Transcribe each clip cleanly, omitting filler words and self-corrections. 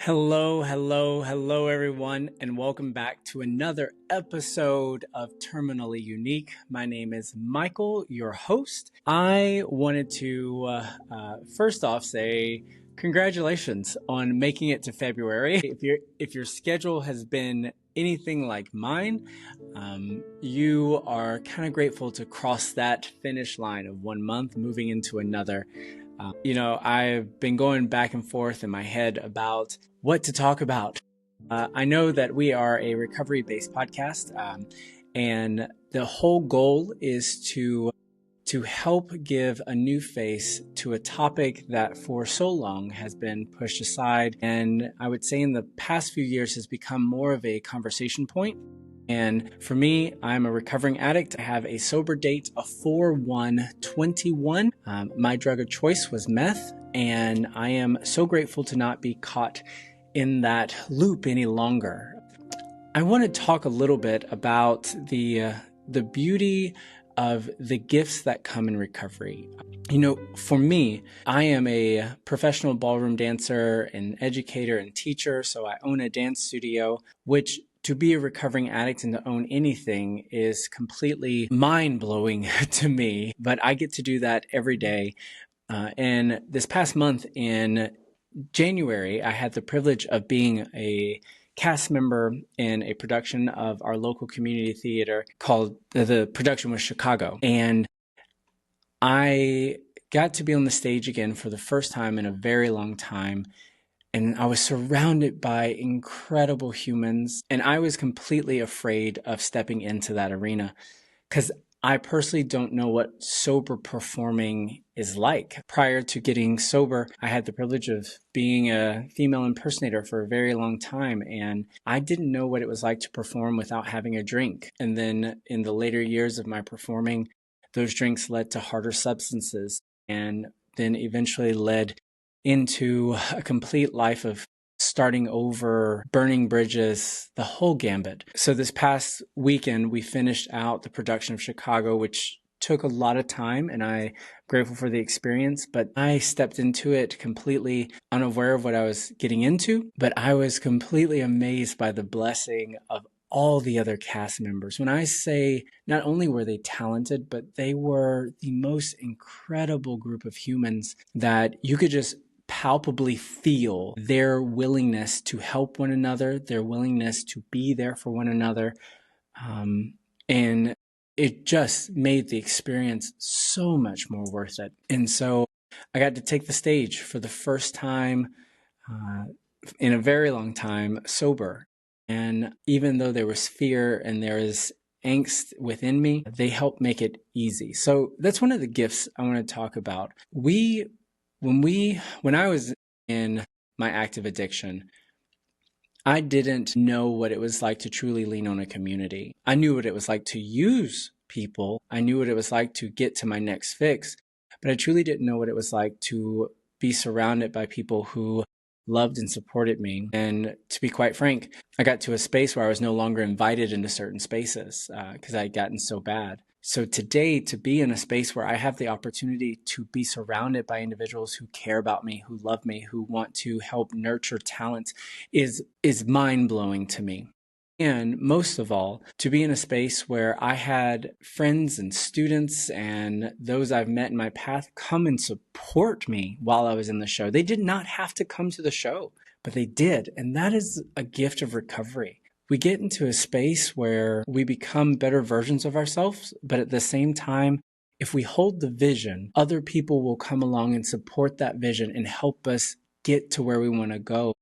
Hello, everyone, and welcome back to another episode of Terminally Unique. My name is Michael, your host. I wanted to first off say congratulations on making it to February. If your schedule has been anything like mine, you are kind of grateful to cross that finish line of 1 month moving into another. I've been going back and forth in my head about what to talk about. I know that we are a recovery-based podcast, and the whole goal is to help give a new face to a topic that for so long has been pushed aside, and I would say in the past few years has become more of a conversation point. And for me, I'm a recovering addict. I have a sober date of 4/1/21. My drug of choice was meth, and I am so grateful to not be caught in that loop any longer. I want to talk a little bit about the beauty of the gifts that come in recovery. For me, I am a professional ballroom dancer, an educator and teacher, so I own a dance studio, which to be a recovering addict and to own anything is completely mind-blowing to me, but I get to do that every day. And this past month in January, I had the privilege of being a cast member in a production of our local community theater called, the production was Chicago. And I got to be on the stage again for the first time in a very long time. And I was surrounded by incredible humans. And I was completely afraid of stepping into that arena because I personally don't know what sober performing is like. Prior to getting sober, I had the privilege of being a female impersonator for a very long time, and I didn't know what it was like to perform without having a drink. And then in the later years of my performing, those drinks led to harder substances and then eventually led into a complete life of starting over, burning bridges, the whole gambit. So this past weekend, we finished out the production of Chicago, which took a lot of time, and I'm grateful for the experience, but I stepped into it completely unaware of what I was getting into, but I was completely amazed by the blessing of all the other cast members. When I say not only were they talented, but they were the most incredible group of humans that you could just palpably feel their willingness to help one another, their willingness to be there for one another. And it just made the experience so much more worth it. And so I got to take the stage for the first time in a very long time sober. And even though there was fear and there is angst within me, they helped make it easy. So that's one of the gifts I want to talk about. When I was in my active addiction, I didn't know what it was like to truly lean on a community. I knew what it was like to use people. I knew what it was like to get to my next fix, but I truly didn't know what it was like to be surrounded by people who loved and supported me. And to be quite frank, I got to a space where I was no longer invited into certain spaces because I had gotten so bad. So today, to be in a space where I have the opportunity to be surrounded by individuals who care about me, who love me, who want to help nurture talent is mind-blowing to me. And most of all, to be in a space where I had friends and students and those I've met in my path come and support me while I was in the show. They did not have to come to the show, but they did. And that is a gift of recovery. We get into a space where we become better versions of ourselves, but at the same time, if we hold the vision, other people will come along and support that vision and help us get to where we want to go.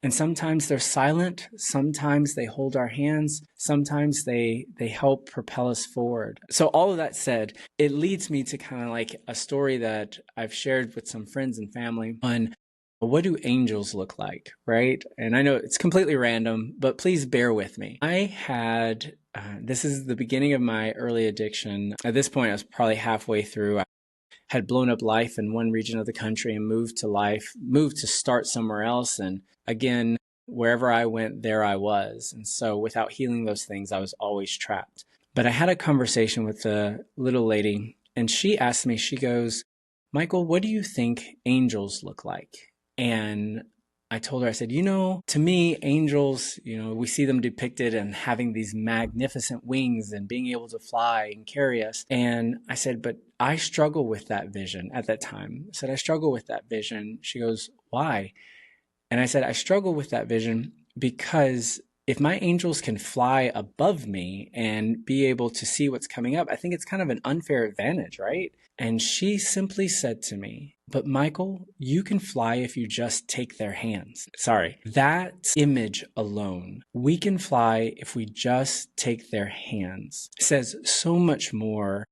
And sometimes they're silent, sometimes they hold our hands, sometimes they help propel us forward. So all of that said, it leads me to kind of like a story that I've shared with some friends and family on what do angels look like, right? And I know it's completely random, but please bear with me. I had, this is the beginning of my early addiction. At this point, I was probably halfway through. I had blown up life in one region of the country and moved to start somewhere else. And again, wherever I went, there I was. And so without healing those things, I was always trapped. But I had a conversation with a little lady, and she asked me, she goes, "Michael, what do you think angels look like?" And I told her, I said, to me, angels, we see them depicted and having these magnificent wings and being able to fly and carry us. And I said, but I struggle with that vision at that time. I said, I struggle with that vision. She goes, why? And I said, I struggle with that vision because if my angels can fly above me and be able to see what's coming up, I think it's kind of an unfair advantage, right? And she simply said to me, but Michael, you can fly if you just take their hands. Sorry, that image alone, we can fly if we just take their hands, says so much more.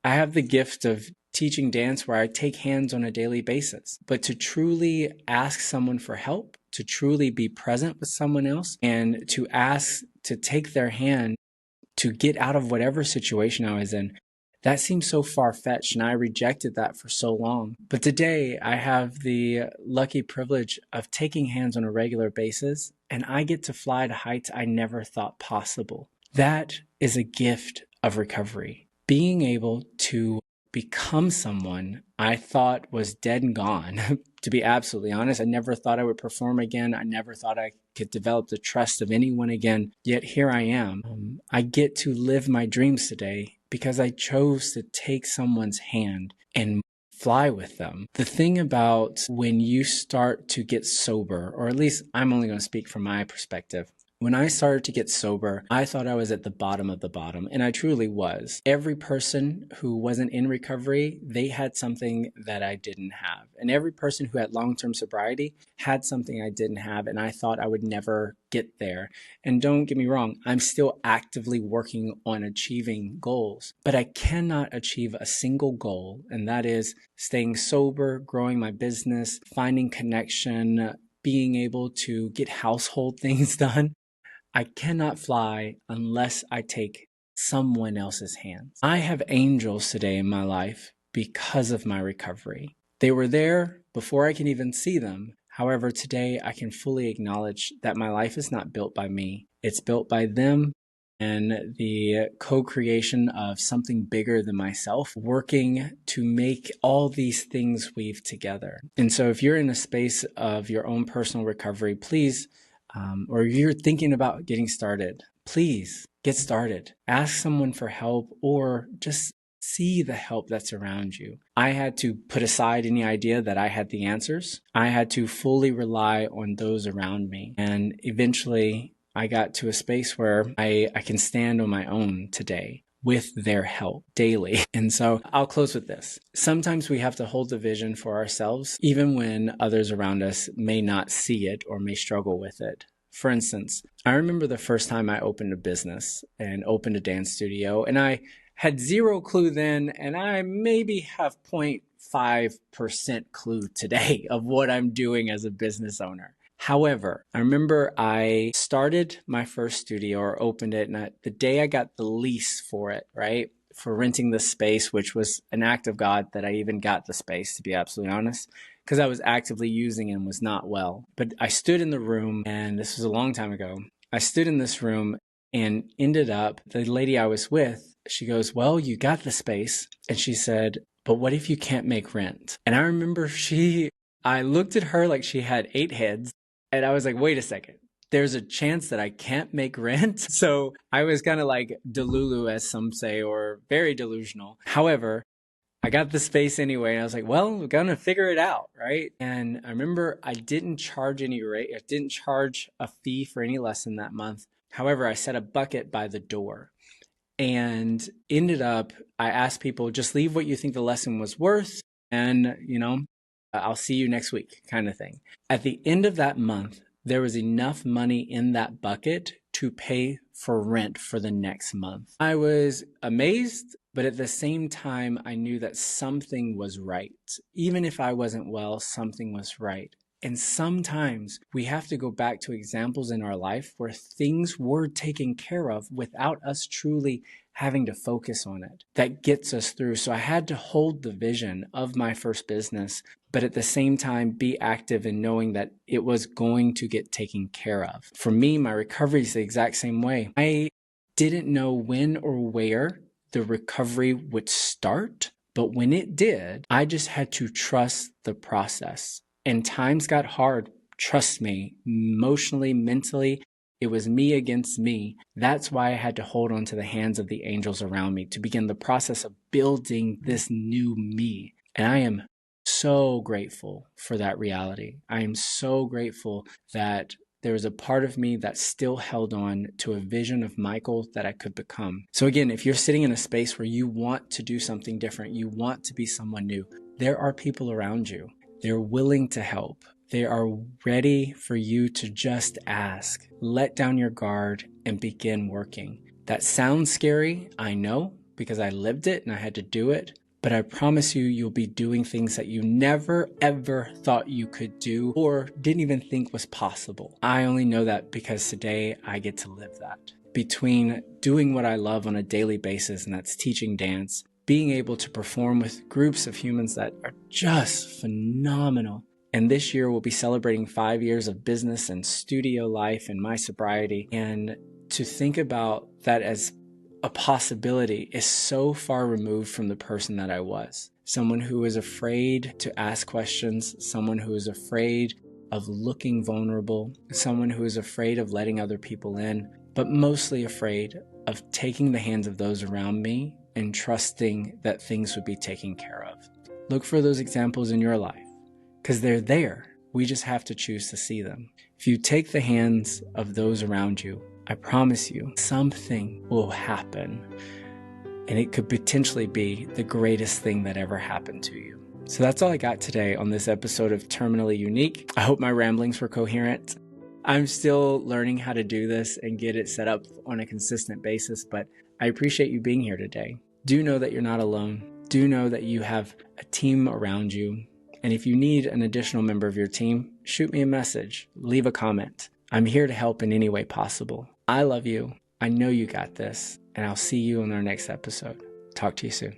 I have the gift of teaching dance where I take hands on a daily basis, but to truly ask someone for help, to truly be present with someone else, and to ask to take their hand to get out of whatever situation I was in, that seems so far-fetched, and I rejected that for so long. But today, I have the lucky privilege of taking hands on a regular basis, and I get to fly to heights I never thought possible. That is a gift of recovery. Being able to become someone I thought was dead and gone. To be absolutely honest, I never thought I would perform again. I never thought I could develop the trust of anyone again. Yet here I am. I get to live my dreams today because I chose to take someone's hand and fly with them. The thing about when you start to get sober, or at least I'm only going to speak from my perspective, when I started to get sober, I thought I was at the bottom of the bottom, and I truly was. Every person who wasn't in recovery, they had something that I didn't have. And every person who had long-term sobriety had something I didn't have, and I thought I would never get there. And don't get me wrong, I'm still actively working on achieving goals, but I cannot achieve a single goal, and that is staying sober, growing my business, finding connection, being able to get household things done. I cannot fly unless I take someone else's hands. I have angels today in my life because of my recovery. They were there before I can even see them. However, today I can fully acknowledge that my life is not built by me. It's built by them and the co-creation of something bigger than myself, working to make all these things weave together. And so if you're in a space of your own personal recovery, please or you're thinking about getting started, please get started. Ask someone for help or just see the help that's around you. I had to put aside any idea that I had the answers. I had to fully rely on those around me. And eventually I got to a space where I can stand on my own today with their help daily. And so I'll close with this. Sometimes we have to hold the vision for ourselves, even when others around us may not see it or may struggle with it. For instance, I remember the first time I opened a business and opened a dance studio, and I had zero clue then, and I maybe have 0.5% clue today of what I'm doing as a business owner. However, I remember I started my first studio or opened it, and the day I got the lease for it, right, for renting the space, which was an act of God that I even got the space, to be absolutely honest, because I was actively using it and was not well. But I stood in the room, and this was a long time ago. I stood in this room and ended up, the lady I was with, she goes, well, you got the space. And she said, but what if you can't make rent? And I remember I looked at her like she had 8 heads. And I was like, wait a second, there's a chance that I can't make rent? So I was kind of like delulu, as some say, or very delusional. However, I got the space anyway, and I was like, well, we're going to figure it out, right? And I remember I didn't charge any rate. I didn't charge a fee for any lesson that month. However, I set a bucket by the door and ended up, I asked people, just leave what you think the lesson was worth, and, I'll see you next week, kind of thing. At the end of that month, there was enough money in that bucket to pay for rent for the next month. I was amazed, but at the same time, I knew that something was right. Even if I wasn't well, something was right. And sometimes we have to go back to examples in our life where things were taken care of without us truly having to focus on it. That gets us through. So I had to hold the vision of my first business, but at the same time be active in knowing that it was going to get taken care of. For me, my recovery is the exact same way. I didn't know when or where the recovery would start, but when it did, I just had to trust the process. And times got hard Trust me, emotionally, mentally, it was me against me. That's why I had to hold on to the hands of the angels around me to begin the process of building this new me. And I am so grateful for that reality. I am so grateful that there was a part of me that still held on to a vision of Michael that I could become. So again, if you're sitting in a space where you want to do something different, you want to be someone new, there are people around you. They're willing to help. They are ready for you to just ask, let down your guard, and begin working. That sounds scary, I know, because I lived it and I had to do it. But I promise you, you'll be doing things that you never, ever thought you could do or didn't even think was possible. I only know that because today I get to live that. Between doing what I love on a daily basis, and that's teaching dance, being able to perform with groups of humans that are just phenomenal. And this year we'll be celebrating 5 years of business and studio life and my sobriety. And to think about that as a possibility is so far removed from the person that I was. Someone who is afraid to ask questions, someone who is afraid of looking vulnerable, someone who is afraid of letting other people in, but mostly afraid of taking the hands of those around me and trusting that things would be taken care of. Look for those examples in your life because they're there. We just have to choose to see them. If you take the hands of those around you, I promise you, something will happen, and it could potentially be the greatest thing that ever happened to you. So that's all I got today on this episode of Terminally Unique. I hope my ramblings were coherent. I'm still learning how to do this and get it set up on a consistent basis, but I appreciate you being here today. Do know that you're not alone. Do know that you have a team around you. And if you need an additional member of your team, shoot me a message, leave a comment. I'm here to help in any way possible. I love you. I know you got this, and I'll see you in our next episode. Talk to you soon.